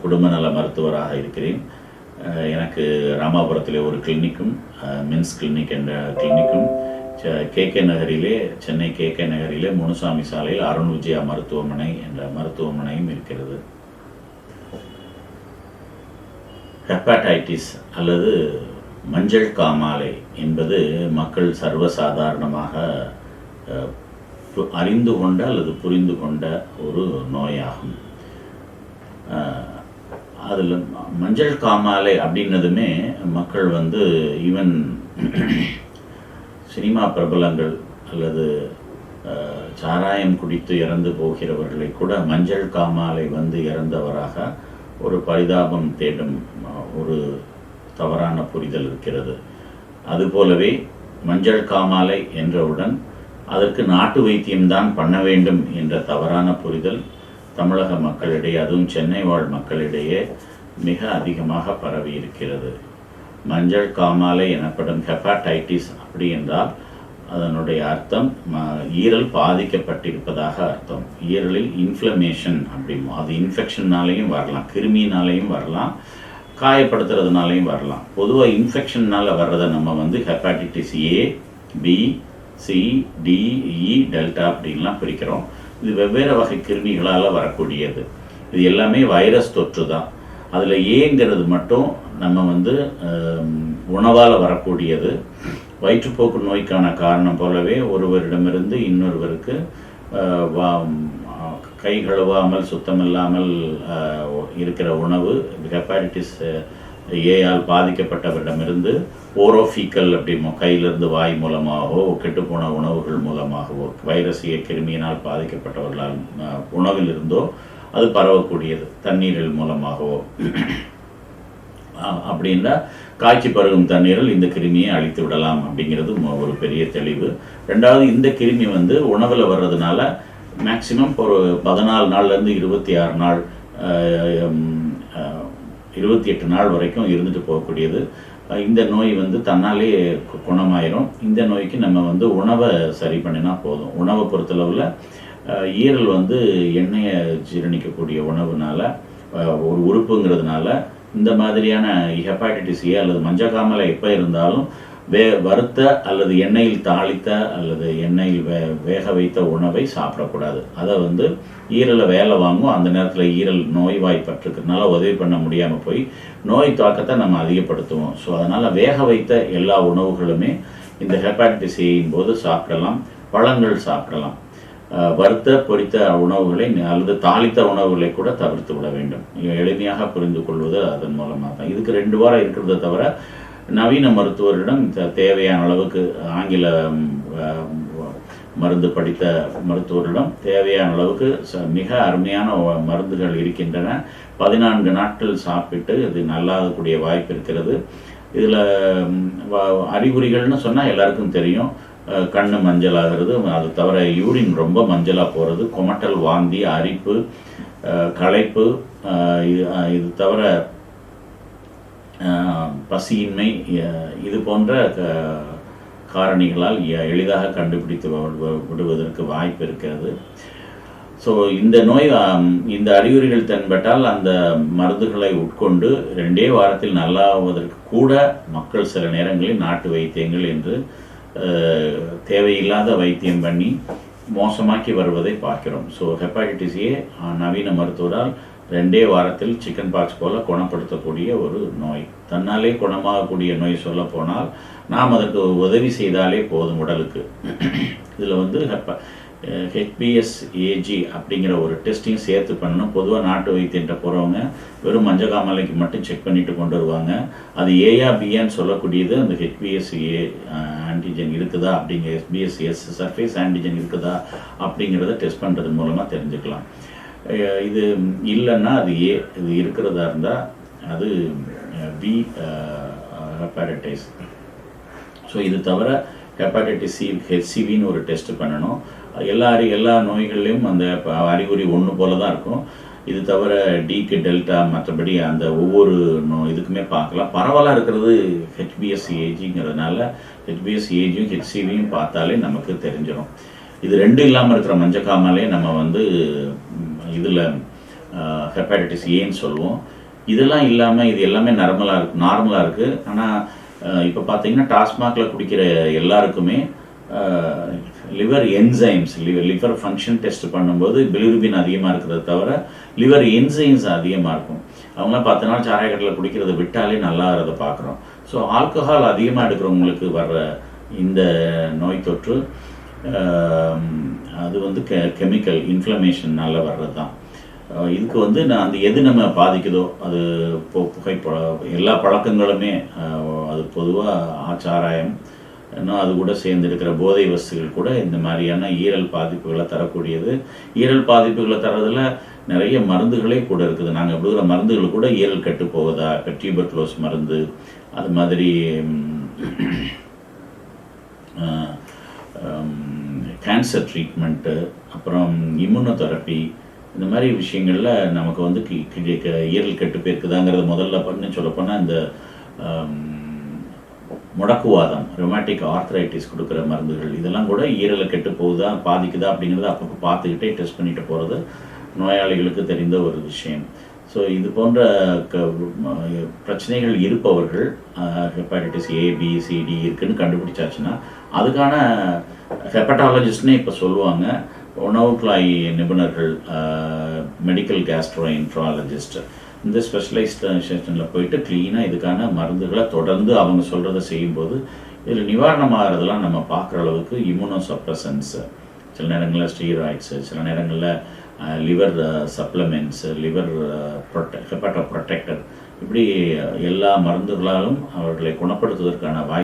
குடும்ப நல மருத்துவராக இருக்கிறேன். எனக்கு ராமாபுரத்தில் ஒரு கிளினிக்கும் மென்ஸ் கிளினிக் என்ற கிளினிக்கும் கேகே நகரிலே சென்னை கேகே நகரிலே முனுசாமி சாலையில் அருண் விஜயா மருத்துவமனை என்ற மருத்துவமனையும் இருக்கிறது. ஹெப்பாடைட்டிஸ் அல்லது மஞ்சள் காமாலை என்பது மக்கள் சர்வசாதாரணமாக அறிந்து கொண்ட அல்லது புரிந்து கொண்ட ஒரு நோயாகும். அதில் மஞ்சள் காமாலை அப்படின்னதுமே மக்கள் ஈவன் சினிமா பிரபலங்கள் அல்லது சாராயம் குடித்து இறந்து போகிறவர்களை கூட மஞ்சள் காமாலை இறந்தவராக ஒரு பரிதாபம் தேடும் ஒரு தவறான புரிதல் இருக்கிறது. அதுபோலவே மஞ்சள் காமாலை என்றவுடன் அதற்கு நாட்டு வைத்தியம்தான் பண்ண வேண்டும் என்ற தவறான புரிதல் தமிழக மக்களிடையே, அதுவும் சென்னை வாழ் மக்களிடையே மிக அதிகமாக பரவி இருக்கிறது. மஞ்சள் காமாலை எனப்படும் ஹெப்பாடைட்டிஸ் அப்படி என்றால் அதனுடைய அர்த்தம் ஈரல் பாதிக்கப்பட்டிருப்பதாக அர்த்தம். ஈரலில் இன்ஃப்ளமேஷன் அப்படிமோ, அது இன்ஃபெக்ஷன்னாலேயும் வரலாம், கிருமினாலேயும் வரலாம், காயப்படுத்துறதுனாலையும் வரலாம். பொதுவாக இன்ஃபெக்ஷன்னால் வர்றதை நம்ம ஹெப்பாடைட்டிஸ் ஏ, பி, சி, டி, இ, டெல்டா அப்படின்லாம் பிரிக்கிறோம். இது வெவ்வேறு வகை கிருமிகளால் வரக்கூடியது. இது எல்லாமே வைரஸ் தொற்று தான். அதில் ஏங்கிறது மட்டும் நம்ம உணவால் வரக்கூடியது. வயிற்றுப்போக்கு நோய்க்கான காரணம் போலவே ஒருவரிடமிருந்து இன்னொருவருக்கு கை கழுவாமல் சுத்தமில்லாமல் இருக்கிற உணவு ஹெப்பாடைட்டிஸ் ஏயால் பாதிக்கப்பட்டவரிடமிருந்து ஓரோஃபீக்கல் அப்படிமோ, கையிலிருந்து வாய் மூலமாகவோ கெட்டுப்போன உணவுகள் மூலமாகவோ வைரஸ் ஏ கிருமியினால் பாதிக்கப்பட்டவர்களால் உணவிலிருந்தோ அது பரவக்கூடியது. தண்ணீரில் மூலமாகவோ அப்படின்னா காய்ச்சி பருகும் தண்ணீரில் இந்த கிருமியை அழித்து விடலாம் அப்படிங்கிறது ஒரு பெரிய தெளிவு. ரெண்டாவது, இந்த கிருமி உணவில் வர்றதுனால மேக்சிமம் ஒரு 14 நாள்லேருந்து 26 நாள் 28 நாள் வரைக்கும் இருந்துட்டு போகக்கூடியது. இந்த நோய் தன்னாலே குணமாயிரும். இந்த நோய்க்கு நம்ம உணவை சரி பண்ணினா போதும். உணவை பொறுத்தளவில் ஈரல் எண்ணெயை ஜீரணிக்கக்கூடிய உணவுனால ஒரு உறுப்புங்கிறதுனால இந்த மாதிரியான ஹெப்பாடைட்டிஸ் ஏ அல்லது மஞ்சக்காமலை எப்போ இருந்தாலும் வறுத்த அல்லது எண்ணெயில் தாளித்த அல்லது எண்ணெயில் வேக வைத்த உணவை சாப்பிடக்கூடாது. அதை ஈரலை வேலை வாங்கும். அந்த நேரத்தில் ஈரல் நோய்வாய்ப்பட்டிருக்கிறதுனால உதவி பண்ண முடியாமல் போய் நோய் தாக்கத்தை நம்ம அதிகப்படுத்துவோம். ஸோ அதனால் வேக வைத்த எல்லா உணவுகளுமே இந்த ஹெப்பாடைட்டிஸ் ஏயின் போது சாப்பிடலாம். பழங்கள் சாப்பிடலாம். வறுத்த பொரித்த உணவுகளை அல்லது தாளித்த உணவுகளை கூட தவிர்த்து விட வேண்டும். எளிமையாக புரிந்து கொள்வது அதன் மூலமாக தான். இதுக்கு 2 வாரம் இருக்கிறத தவிர நவீன மருத்துவரிடம் தேவையான அளவுக்கு ஆங்கில மருந்து படித்த மருத்துவரிடம் தேவையான அளவுக்கு மிக அருமையான மருந்துகள் இருக்கின்றன. 14 நாட்கள் சாப்பிட்டு இது நல்லாகக்கூடிய வாய்ப்பு இருக்கிறது. இதில் அறிகுறிகள்னு சொன்னால் எல்லாருக்கும் தெரியும். கண்ணு மஞ்சள் ஆகிறது, அது தவிர யூரின் ரொம்ப மஞ்சளாக போகிறது, குமட்டல், வாந்தி, அரிப்பு, களைப்பு, இது தவிர பசியின்மை, இது போன்ற காரணிகளால் எளிதாக கண்டுபிடித்து விடுவதற்கு வாய்ப்பு இருக்கிறது. ஸோ இந்த நோய் இந்த அறிகுறிகள் தென்பட்டால் அந்த மருந்துகளை உட்கொண்டு 2 வாரத்தில் நல்லாவதற்கு கூட மக்கள் சில நேரங்களில் நாட்டு வைத்தியங்கள் என்று தேவையில்லாத வைத்தியம் பண்ணி மோசமாக்கி வருவதை பார்க்கிறோம். ஸோ ஹெப்பாடைட்டிஸ் ஏ நவீன மருத்துவரால் 2 வாரத்தில் சிக்கன் பாக்ஸ் போல குணப்படுத்தக்கூடிய ஒரு நோய். தன்னாலே குணமாகக்கூடிய நோய் சொல்ல போனால் நாம் அதற்கு உதவி செய்தாலே போதும் உடலுக்கு. இதில் HBsAg அப்படிங்கிற ஒரு டெஸ்ட்டையும் சேர்த்து பண்ணணும். பொதுவாக நாட்டு வைத்தியன்ற போகிறவங்க வெறும் மஞ்சக்காமலைக்கு மட்டும் செக் பண்ணிட்டு கொண்டு வருவாங்க. அது ஏயா பியான்னு சொல்லக்கூடியது அந்த HBsA ஆன்டிஜன் இருக்குதா அப்படிங்கிற HBsAg சர்ஃபேஸ் ஆன்டிஜன் இருக்குதா அப்படிங்கிறத டெஸ்ட் பண்ணுறது மூலமாக தெரிஞ்சுக்கலாம். இது இல்லைன்னா அது ஏ, இது இருக்கிறதா இருந்தால் அது பி ஹெப்பாடைட்டிஸ். ஸோ இது தவிர ஹெப்பாடைட்டிஸ் சி HCVன்னு ஒரு டெஸ்ட் பண்ணணும். எல்லா நோய்கள்லையும் அந்த அறிகுறி ஒன்று போல தான் இருக்கும். இது தவிர டிக்கு டெல்டா மற்றபடி அந்த ஒவ்வொரு இதுக்குமே பார்க்கலாம். பரவலாக இருக்கிறது HBsAgங்கிறதுனால HBsAgயும் HCVயும் பார்த்தாலே நமக்கு தெரிஞ்சிடும். இது 2 இல்லாமல் இருக்கிற மஞ்சக்காமலே நம்ம இதில் ஹெப்பாட்டிட்டிஸ் ஏன்னு சொல்லுவோம். இதெல்லாம் இல்லாமல் இது எல்லாமே நார்மலாக இருக்குது. ஆனால் இப்போ பார்த்தீங்கன்னா டாஸ்மாகில் குடிக்கிற எல்லாருக்குமே liver enzymes liver function test பண்ணும்போது பிலிருபின் அதிகமாக இருக்கிறத தவிர லிவர் என்சைம்ஸ் அதிகமாக இருக்கும். அவங்களாம் 10 நாள் சாராய கடையில் குடிக்கிறத விட்டாலே நல்லா இருக்கிறத பார்க்குறோம். ஸோ ஆல்கஹால் அதிகமாக எடுக்கிறவங்களுக்கு வர்ற இந்த நோய் தொற்று அது வந்து கெமிக்கல் இன்ஃப்ளமேஷனால் வர்றது தான். இதுக்கு வந்து அந்த எது நம்ம பாதிக்குதோ அது எல்லா பழக்கங்களுமே அது பொதுவாக சாராயம் இன்னும் அது கூட சேர்ந்து இருக்கிற போதை வஸ்துகள் கூட இந்த மாதிரியான ஈரல் பாதிப்புகளை தரக்கூடியது. ஈரல் பாதிப்புகளை தரதில் நிறைய மருந்துகளே கூட இருக்குது. நாங்கள் கொடுக்குற மருந்துகள் கூட ஈரல் கெட்டு போவதா, இப்போ டியூபர்குலோஸ் மருந்து, அது மாதிரி கேன்சர் ட்ரீட்மெண்ட்டு, அப்புறம் இம்யூனோதெரப்பி, இந்த மாதிரி விஷயங்களில் நமக்கு வந்து ஈரல் கெட்டு போயிருக்குதாங்கிறத முதல்ல சொல்லப்போனால் இந்த முடக்குவாதம், ரொமாட்டிக் ஆர்த்ரைட்டிஸ் கொடுக்குற மருந்துகள், இதெல்லாம் கூட ஈரலை கெட்டு போகுதா பாதிக்குதா அப்படிங்கிறத அப்பப்போ பார்த்துக்கிட்டே டெஸ்ட் பண்ணிட்டு போகிறது நோயாளிகளுக்கு தெரிந்த ஒரு விஷயம். ஸோ இது போன்ற பிரச்சனைகள் இருப்பவர்கள் ஹெப்பாட்டிட்டிஸ் ஏ, பி, சி, டி இருக்குன்னு கண்டுபிடிச்சாச்சுன்னா அதுக்கான ஹெப்படாலஜிஸ்ட்னே இப்போ சொல்லுவாங்க. உணவு குழாய் நிபுணர்கள், மெடிக்கல் கேஸ்ட்ரோஎன்ட்ராலஜிஸ்ட், இந்த ஸ்பெஷலைசேஷனில் போயிட்டு க்ளீனாக இதுக்கான மருந்துகளை தொடர்ந்து அவங்க சொல்கிறத செய்யும்போது இதில் நிவாரணமாகறதெல்லாம் நம்ம பார்க்குற அளவுக்கு இம்யூனோசப்ரசன்ஸு, சில நேரங்களில் ஸ்டீராய்ட்ஸு, சில நேரங்களில் லிவர் சப்ளிமெண்ட்ஸு, லிவர் ஹெப்பாட்டோ ப்ரொடெக்டர், இப்படி எல்லா மருந்துகளாலும் அவர்களை குணப்படுத்துவதற்கான வாய்ப்பு